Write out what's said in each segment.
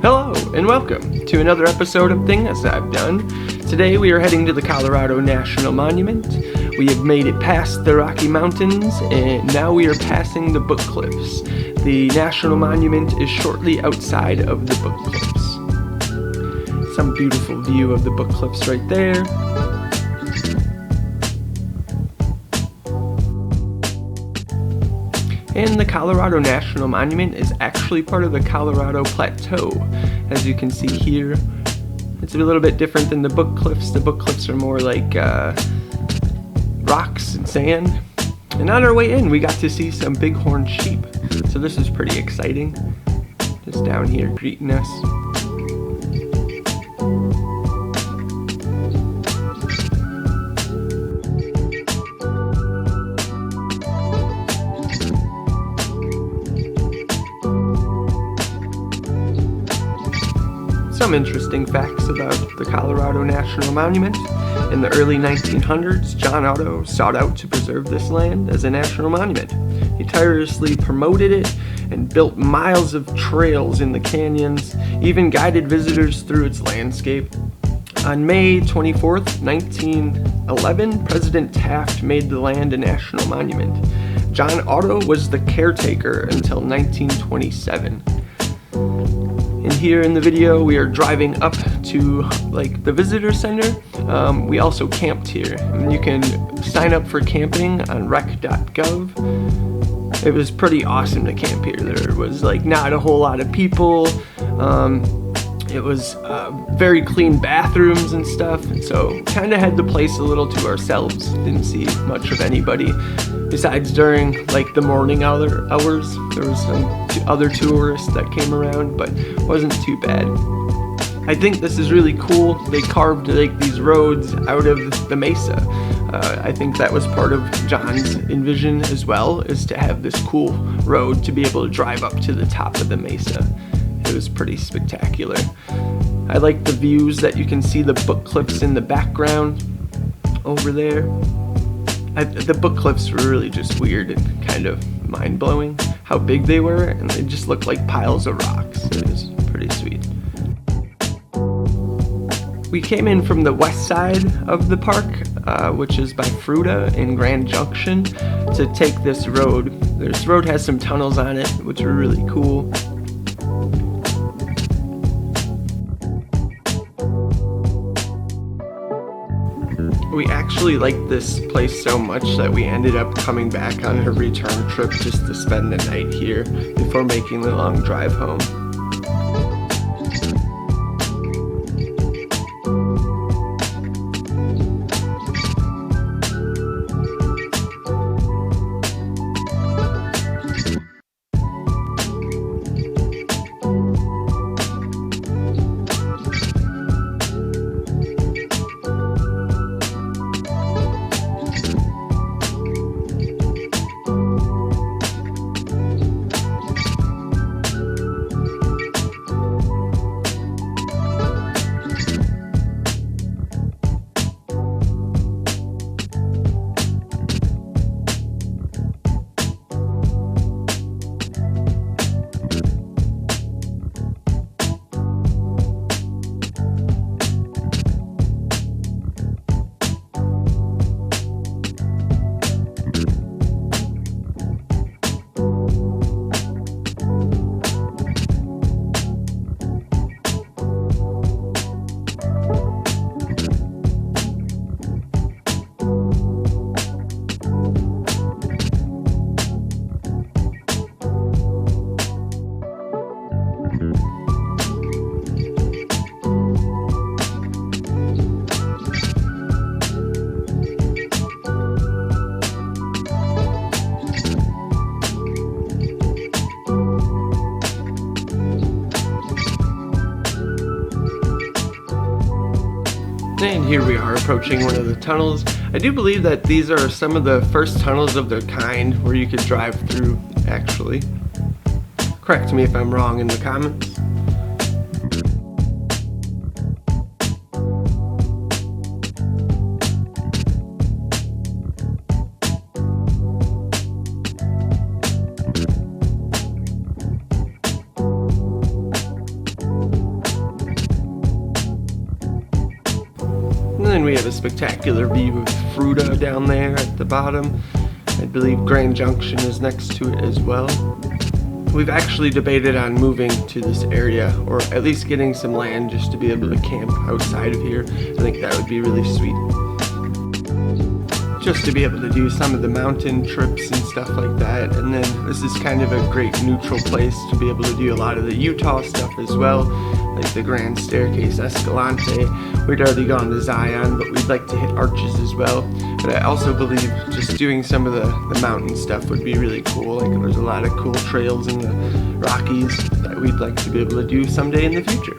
Hello, and welcome to another episode of Things I've Done. Today we are heading to the Colorado National Monument. We have made it past the Rocky Mountains, and now we are passing the Book Cliffs. The National Monument is shortly outside of the Book Cliffs. Some beautiful view of the Book Cliffs right there. And the Colorado National Monument is actually part of the Colorado Plateau. As you can see here, it's a little bit different than the Book Cliffs. The Book Cliffs are more like rocks and sand. And on our way in, we got to see some bighorn sheep. So this is pretty exciting. Just down here greeting us. Some interesting facts about the Colorado National Monument. In the early 1900s, John Otto sought out to preserve this land as a national monument. He tirelessly promoted it and built miles of trails in the canyons, even guided visitors through its landscape. On May 24, 1911, President Taft made the land a national monument. John Otto was the caretaker until 1927. And here in the video, we are driving up to the visitor center. We also camped here, and you can sign up for camping on rec.gov. It was pretty awesome to camp here. There was not a whole lot of people. It was very clean bathrooms and stuff, so kind of had the place a little to ourselves. Didn't see much of anybody besides during the morning hours. There was some other tourists that came around, but wasn't too bad. I think this is really cool. They carved these roads out of the mesa. I think that was part of John's envision as well, is to have this cool road to be able to drive up to the top of the mesa. It was pretty spectacular. I like the views that you can see the Book Cliffs in the background over there. The Book Cliffs were really just weird and kind of mind-blowing how big they were, and they just looked like piles of rocks. It was pretty sweet. We came in from the west side of the park, which is by Fruita and Grand Junction, to take this road. This road has some tunnels on it, which are really cool. We actually liked this place so much that we ended up coming back on a return trip just to spend the night here before making the long drive home. And here we are approaching one of the tunnels. I do believe that these are some of the first tunnels of their kind where you could drive through, actually. Correct me if I'm wrong in the comments. And we have a spectacular view of Fruta down there at the bottom. I believe Grand Junction is next to it as well. We've actually debated on moving to this area, or at least getting some land just to be able to camp outside of here. I think that would be really sweet. Just to be able to do some of the mountain trips and stuff like that. And then this is kind of a great neutral place to be able to do a lot of the Utah stuff as well, like the Grand Staircase, Escalante. We'd already gone to Zion, but we'd like to hit Arches as well. But I also believe just doing some of the mountain stuff would be really cool. Like there's a lot of cool trails in the Rockies that we'd like to be able to do someday in the future.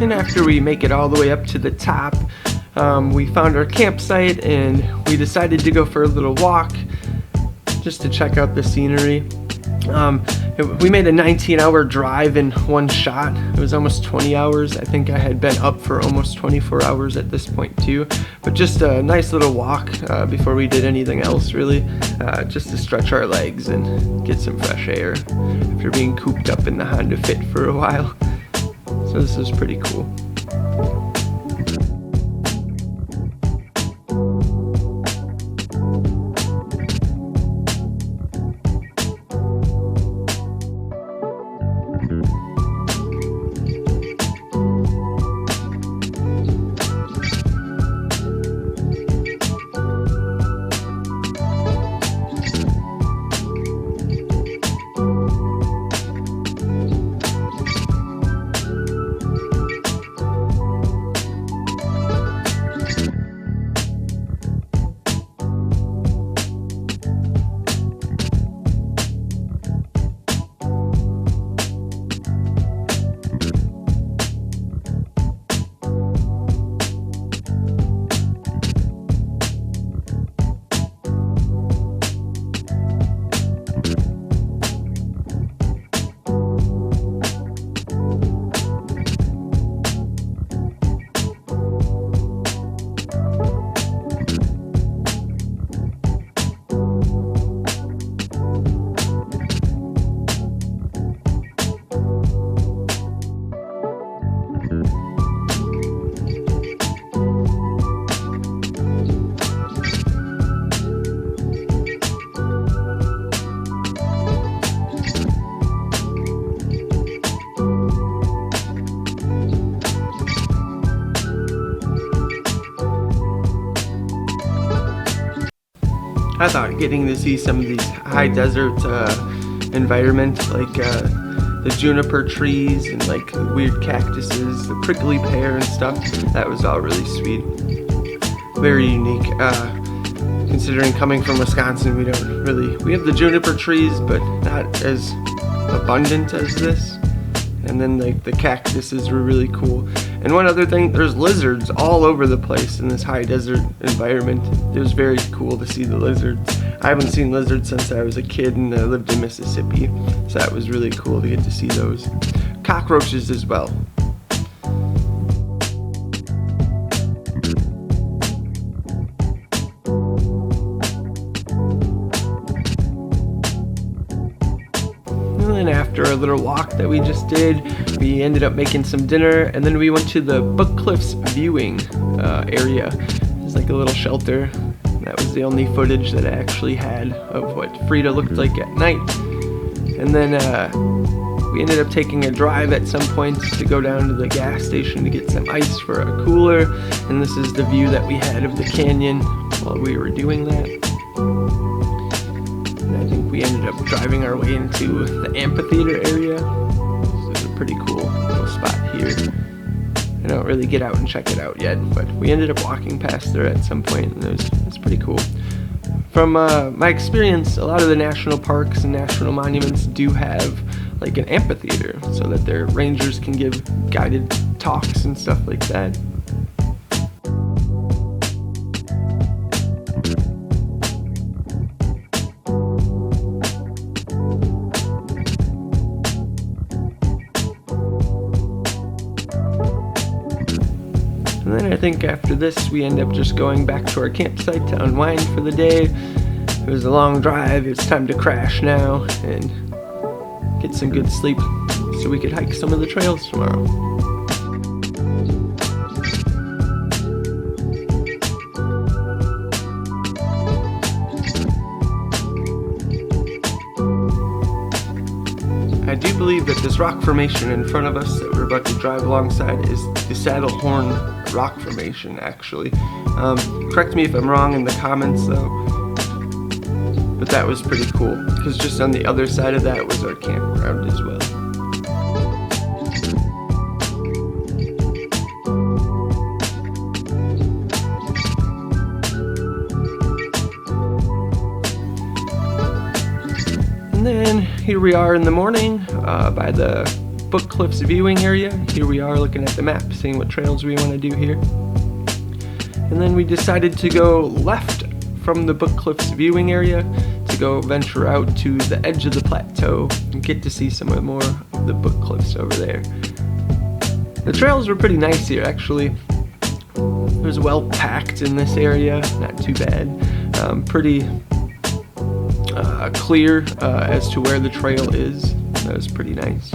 And after we make it all the way up to the top, we found our campsite and we decided to go for a little walk just to check out the scenery. We made a 19-hour drive in one shot. It was almost 20 hours. I think I had been up for almost 24 hours at this point too. But just a nice little walk before we did anything else really, just to stretch our legs and get some fresh air after being cooped up in the Honda Fit for a while. So this is pretty cool. I thought getting to see some of these high desert environment, like the juniper trees and like the weird cactuses, the prickly pear and stuff, that was all really sweet. Very unique. Considering coming from Wisconsin, we have the juniper trees, but not as abundant as this. And then like the cactuses were really cool. And one other thing, there's lizards all over the place in this high desert environment. It was very cool to see the lizards. I haven't seen lizards since I was a kid and I lived in Mississippi, so that was really cool to get to see those. Cockroaches as well. And then after a little walk that we just did, we ended up making some dinner, and then we went to the Book Cliffs viewing area. It's like a little shelter. That was the only footage that I actually had of what Frida looked like at night. And then we ended up taking a drive at some point to go down to the gas station to get some ice for a cooler. And this is the view that we had of the canyon while we were doing that. And I think we ended up driving our way into the amphitheater area. This is a pretty cool little spot here. I don't really get out and check it out yet, but we ended up walking past there at some point, and it was pretty cool. From my experience, a lot of the national parks and national monuments do have like an amphitheater so that their rangers can give guided talks and stuff like that. And then I think after this, we end up just going back to our campsite to unwind for the day. It was a long drive. It's time to crash now and get some good sleep so we could hike some of the trails tomorrow. I do believe that this rock formation in front of us that we're about to drive alongside is the Saddlehorn Rock Formation, actually. Correct me if I'm wrong in the comments, though. But that was pretty cool, because just on the other side of that was our campground as well. And then here we are in the morning by the Book Cliffs viewing area. Here we are looking at the map, seeing what trails we want to do here. And then we decided to go left from the Book Cliffs viewing area to go venture out to the edge of the plateau and get to see some more of the Book Cliffs over there. The trails were pretty nice here, actually. It was well packed in this area, not too bad. Pretty clear as to where the trail is. That was pretty nice.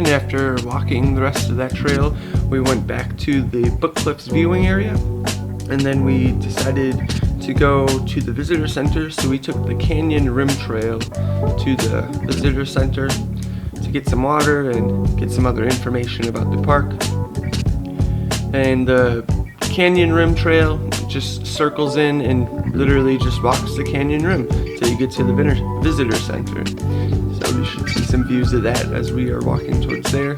after walking the rest of that trail, we went back to the Book Cliffs viewing area, and then we decided to go to the visitor center, so we took the Canyon Rim Trail to the visitor center to get some water and get some other information about the park. And the Canyon Rim Trail just circles in and literally just walks the canyon rim till you get to the visitor center. So we should see some views of that as we are walking towards there.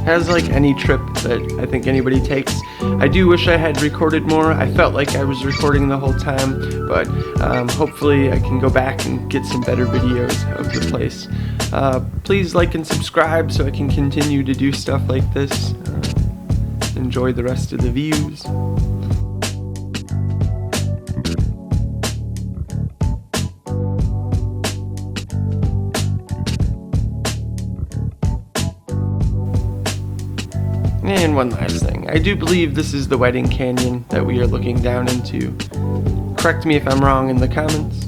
As like any trip that I think anybody takes, I do wish I had recorded more. I felt like I was recording the whole time, but hopefully I can go back and get some better videos of the place. Please like and subscribe so I can continue to do stuff like this. Enjoy the rest of the views. And one last thing, I do believe this is the Wedding Canyon that we are looking down into. Correct me if I'm wrong in the comments.